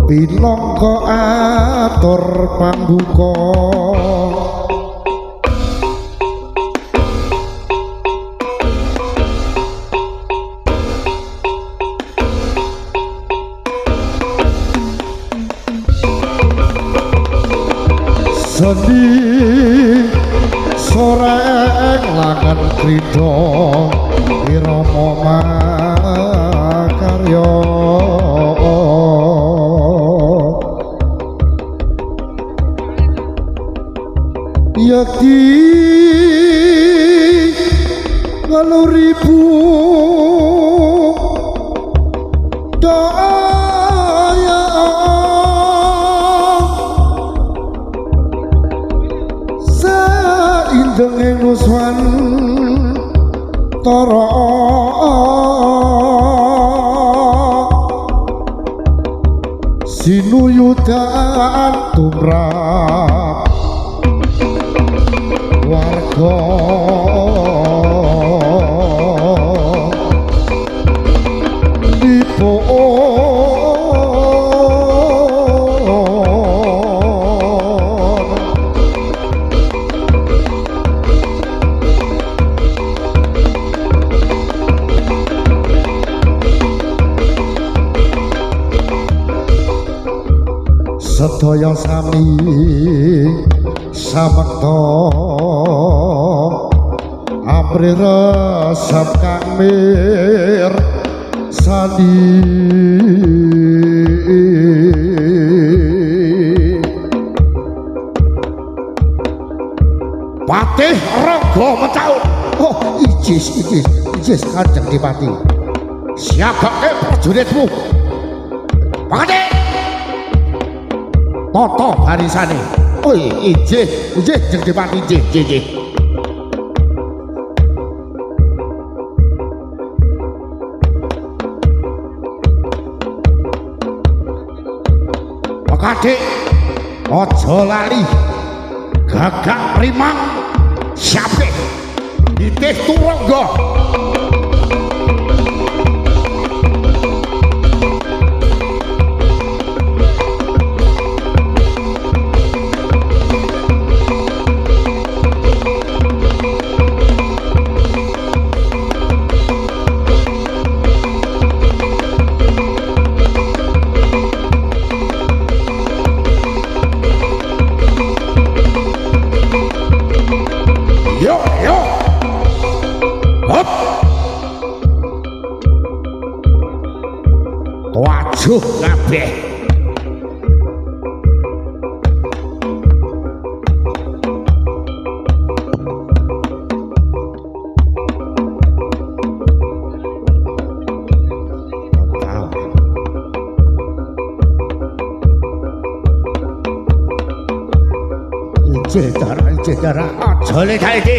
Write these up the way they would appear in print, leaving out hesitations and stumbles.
Pinangka atur pambuka Sendi soreng langan krida irama makarya yakti ngaluribu daya saindenging nuswan tara sinuyudan tumrap warga sedaya sami samakta amri resep kang mir sadi Patih Raga Mecaut. Oh ijis Kanjeng Dipati siagake prajuritmu Patih tata barisane. Oh ijih Jeng Dipati ijih. Kadek aja lali Gagak Primang Syapik Nitih Turangga wajuh kabeh ijih darah aja lek iki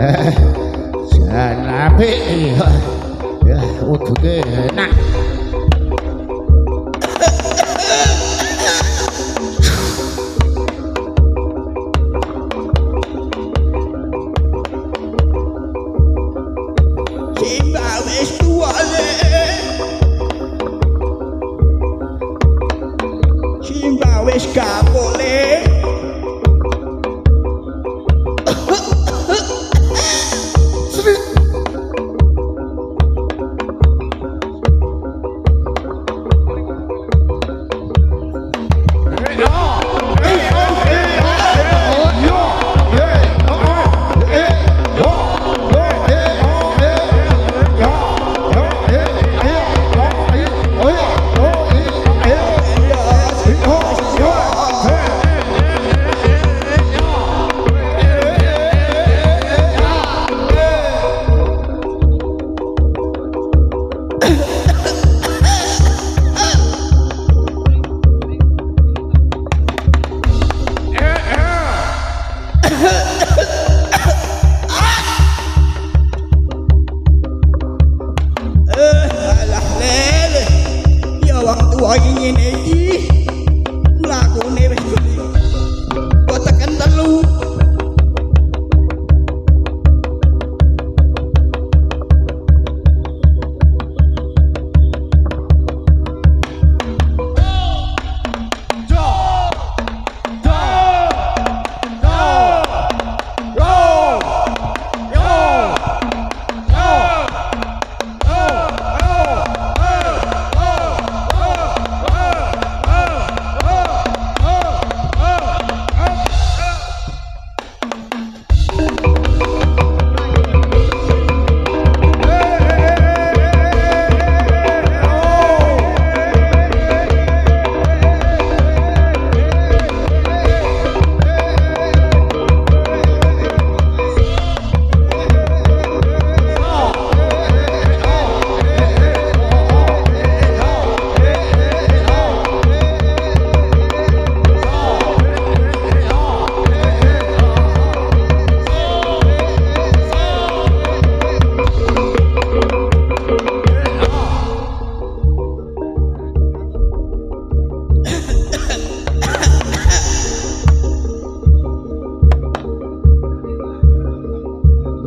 jan apik ya uduke enak Simbah wis tuwa le Simbah wis kapok le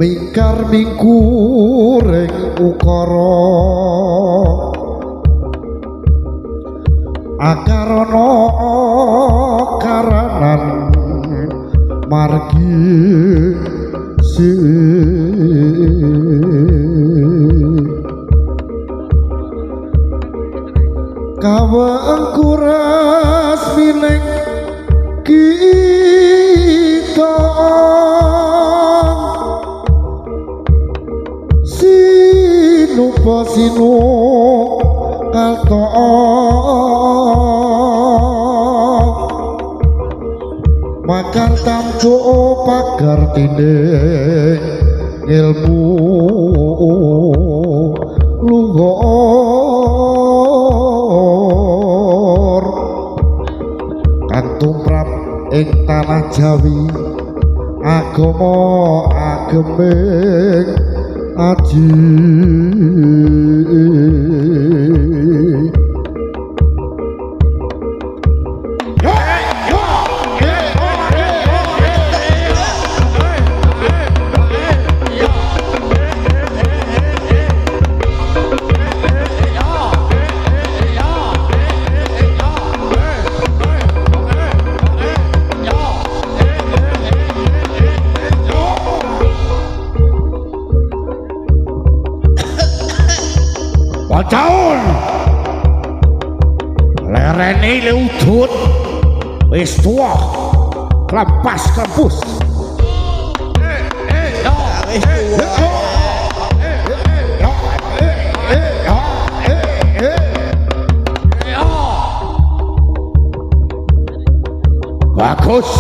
mingkar mingkuring ukara akarana karanan margi si kawengkuras miling kita sinupa sinu kalto makar tamco pagar tindih ilmu luhur kang tumrap ing tanah Jawi agama ageming aji Pacaun lerene le udut wis tuwa klampas kampus bagus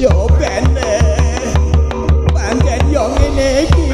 yo bene pancen yo ngene iki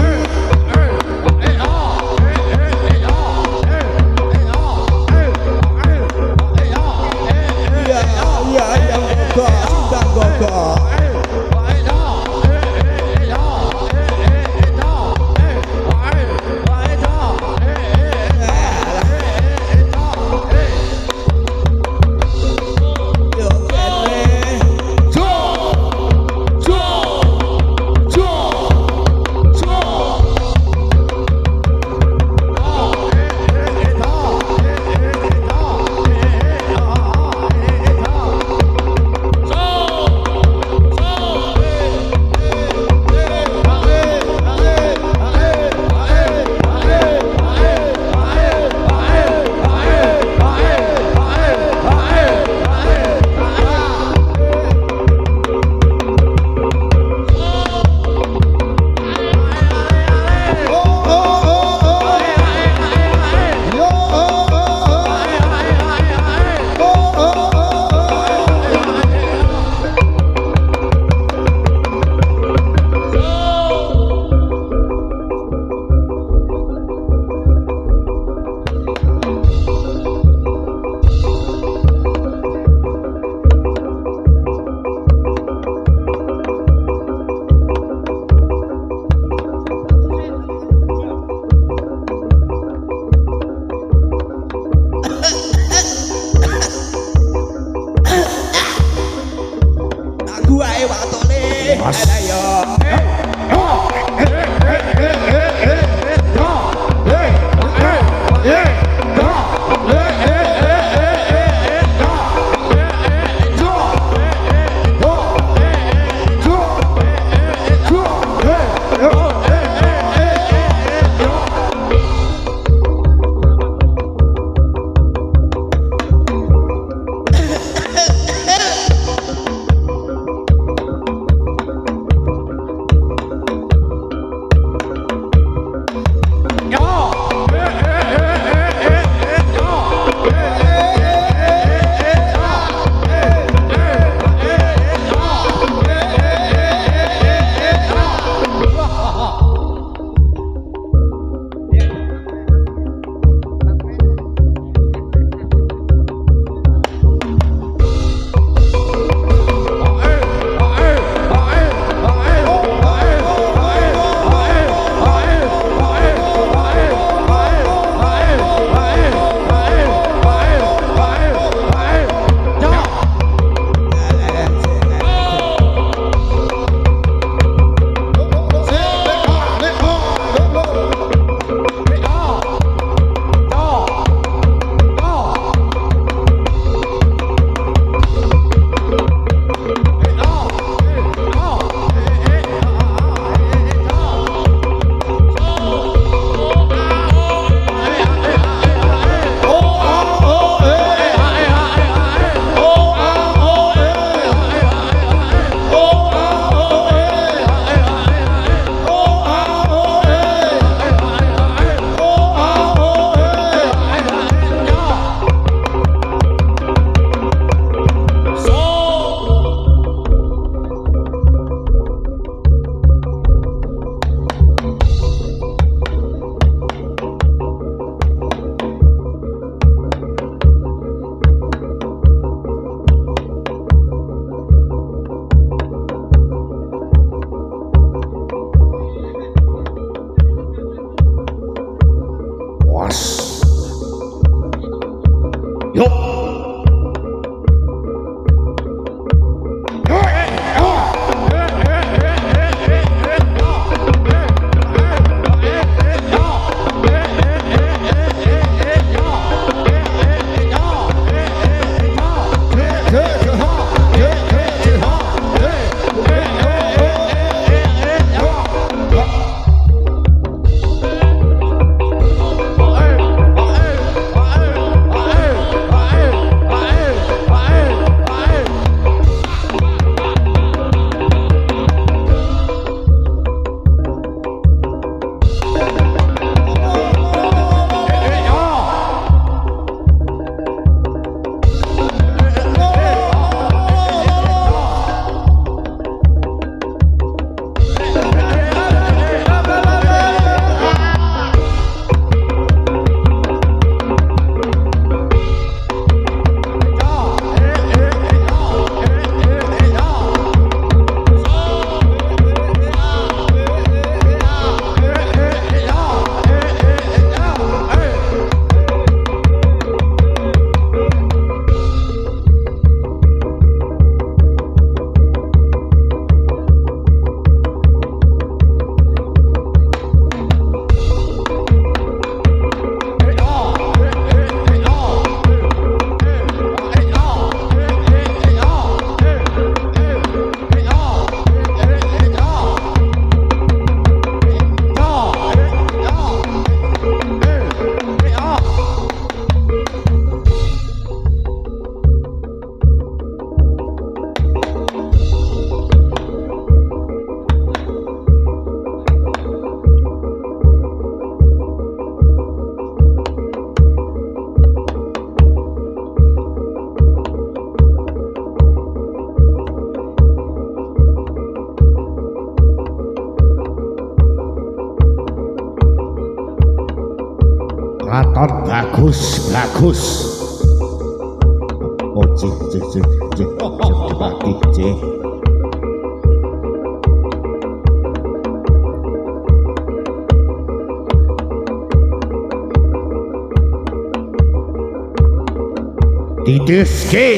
watole. Mas. Ada yo. Katon bagus, bagus. Oh, cih, dibagi, cih. Didiski.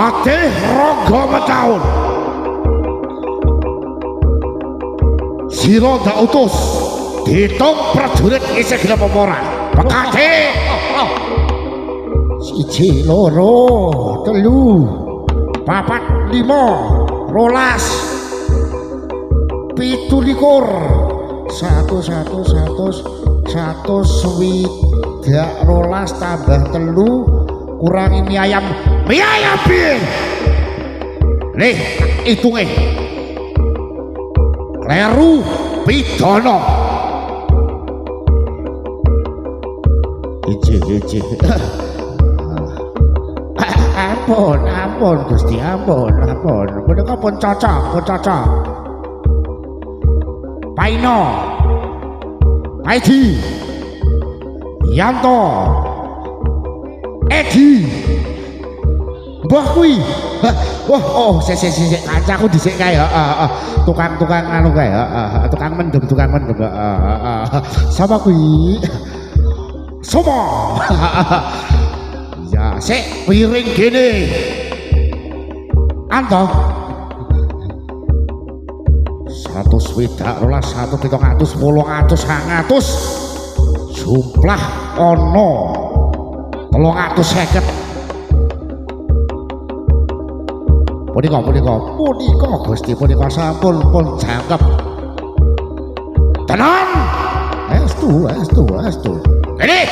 Patih Rangga Mataun sira ndak utus ditung prajurit isih gelem apa ora Pekati 1 2 3 4 5 12 17 swidak 12 tambah 3 kurangi mie ayam piye nih hitunge kleru pidana iji ampun Gusti ampun menika pun cocok Paino Paidi Yanto Edi mbah kuwi wah sik kancaku dhisik kae tukang anu kae tukang mendem sapa kuwi sapa ya sik piring gene Anto 120 1700 800 jumlah ono 350 punika Gusti punika sampun pun jangkep tenan estu ini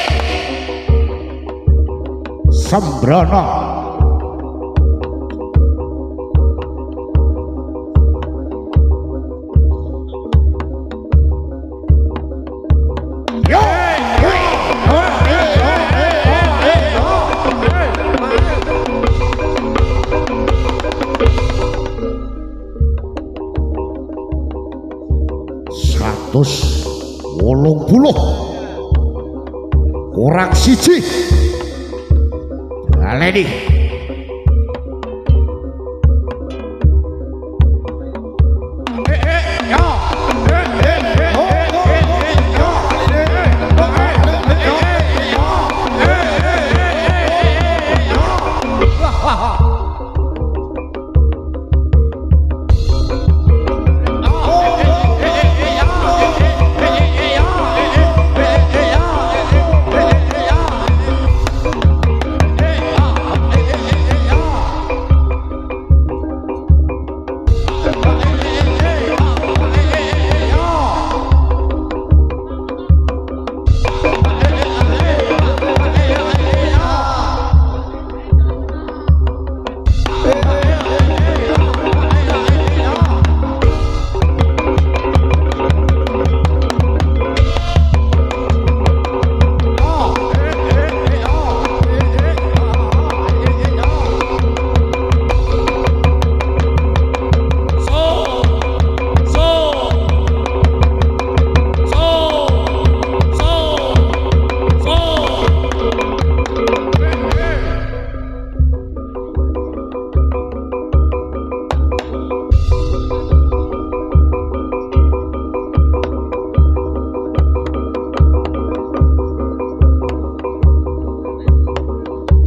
sembrono terus 80 kurang siji baleni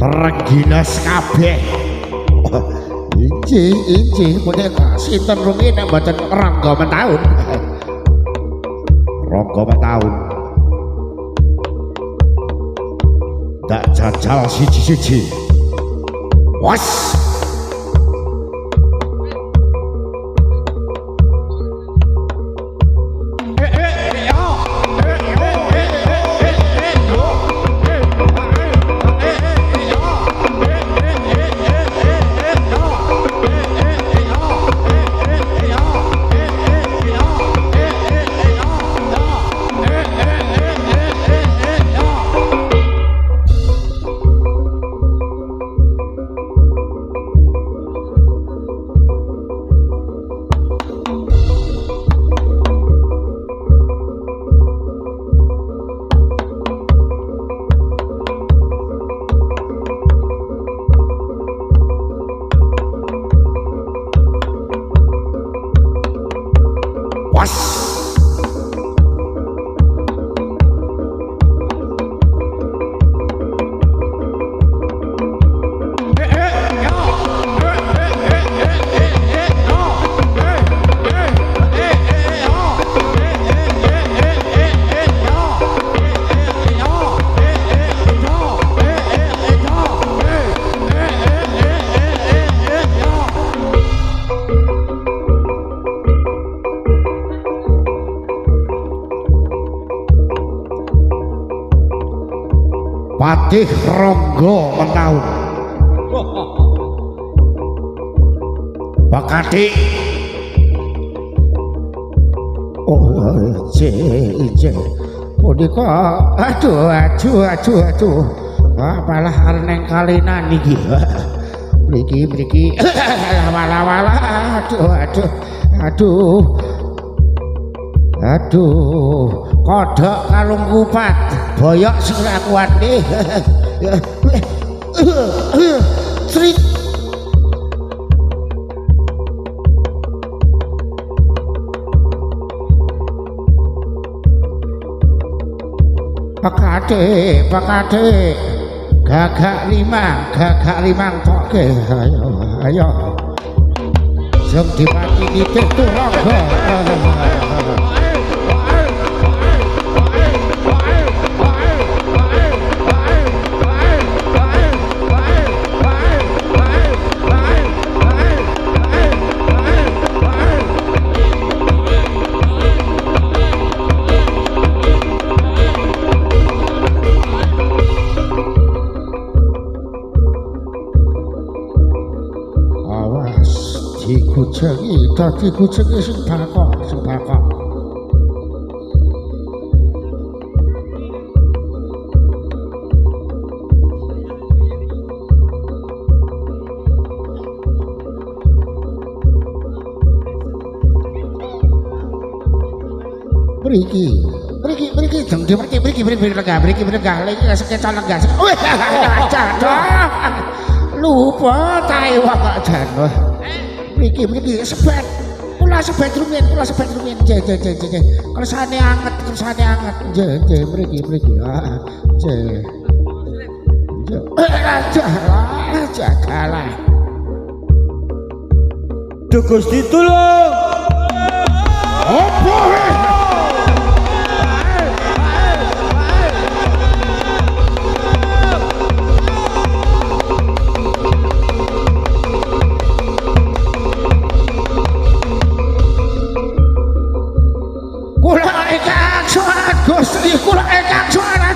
Rengginas kabeh inji punika sinten rumiyin nek mboten Rangga Mataun ndak jajal siji-siji was Patih Ronggo Mentaun. Pak Adik. Oh, ije. Punika aduh. Apalah neng kalinan iki. Mriki. Wala. Aduh. Kodhok kalung kupat, boyok sing ra kuat nih. Trit. Pakade. Gagak limang toke. Ayo. Jeng dipati titik turangga. Dadi kucengi sing bakok. Mriki jeng mriki regah lagi sekeca lenggah. Wih, lupa tae wae kok jan. Mriki sebet. Kula sebet rumiyin. Je. Kersane anget. Je mriki. Je. Aja kalah. Duh Gusti tulung. Opo? Gusti kula ingkang suara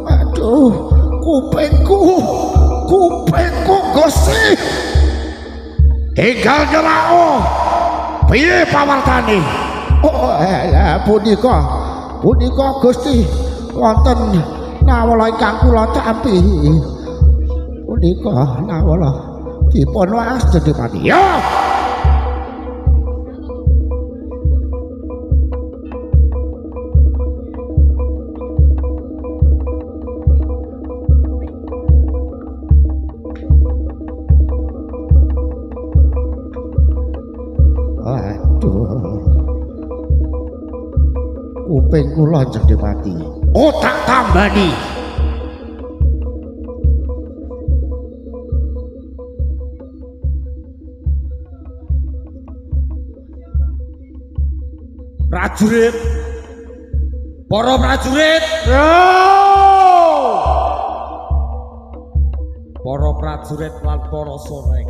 aduh kupingku Gusti enggal nyerao piye pawartane. Oh punika Gusti wonten nawala ingkang kula tampi punika nawala dipun waos Depati. Yo kuping kula Depati. Oh tak tambani. Prajurit. Para prajurit. Para prajurit lan para soreng.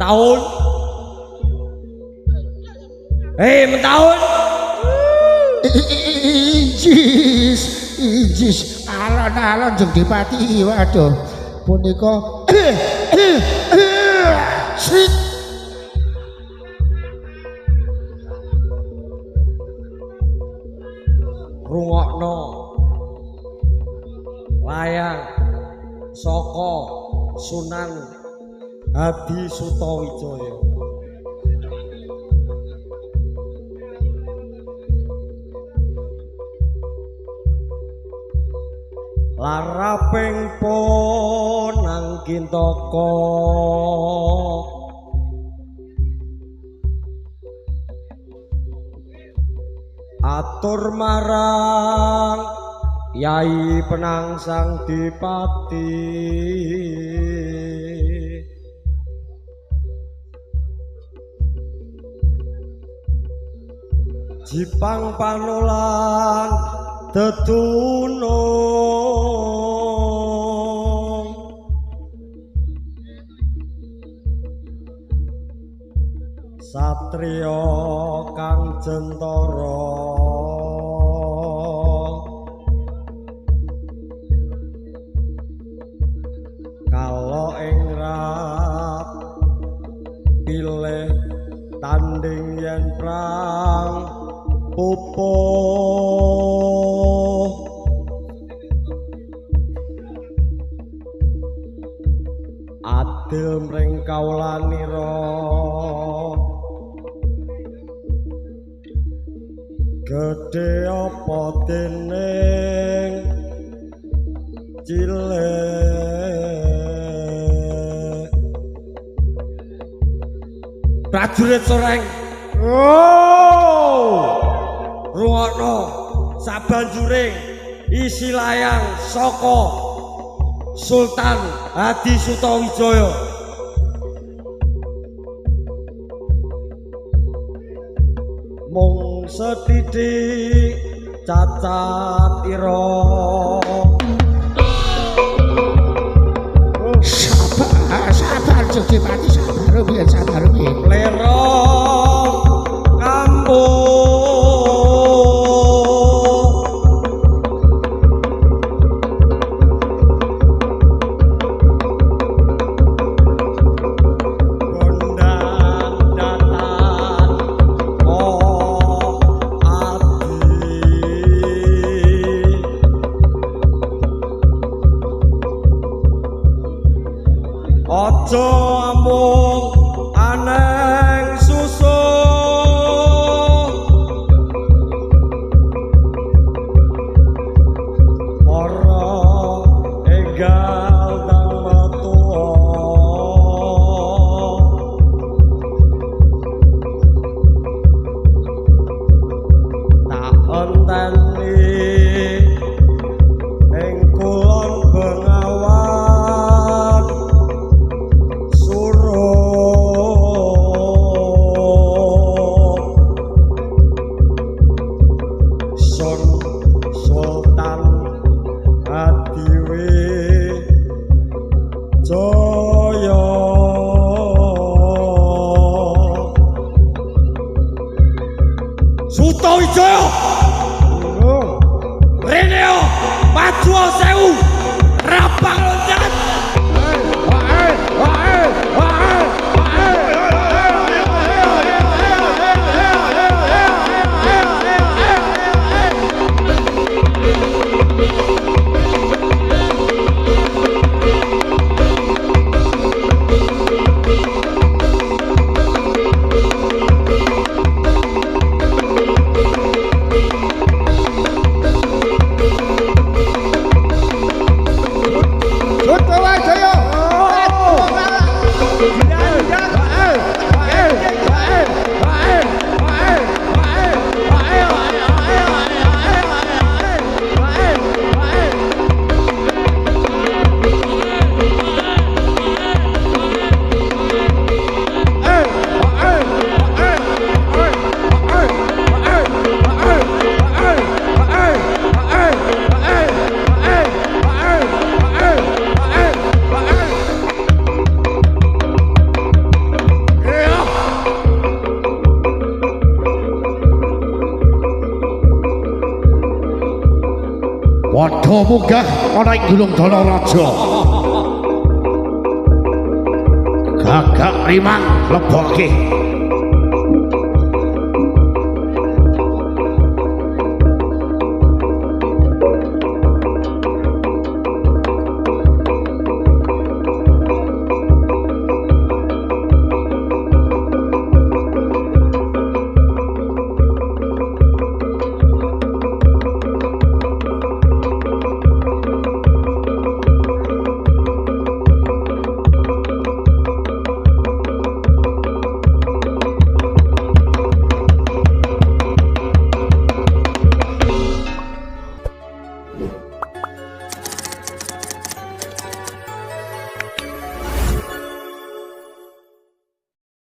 Taun. Mentaun. Ijis alon-alon Jeng Depati. Waduh punika srit rungokno layang saka Sunan Hadi Sutawijaya. Laraping pun angkin toko atur marang Yai Penangsang Dipati. Jipang Panolan tetunung satriya kang jentara kala ing rap pilih tanding yen prang pupuh adil mring kaulanira gedhe apa dening cilik prajurit soreng rungokno sabanjuring isi layang saka Sultan Hadi Sutawijaya mung sethithik cacat ira sabar Jogipati sabar piye lera kampung aja amung aneng susuh para enggal dang metuwa tak enteni ing kulon Bengawan Sultan Hadiwijaya Sutawijaya rene maju sewu rapang loncat padha munggah ana ing Gunung Danaraja gagak rimang lebokke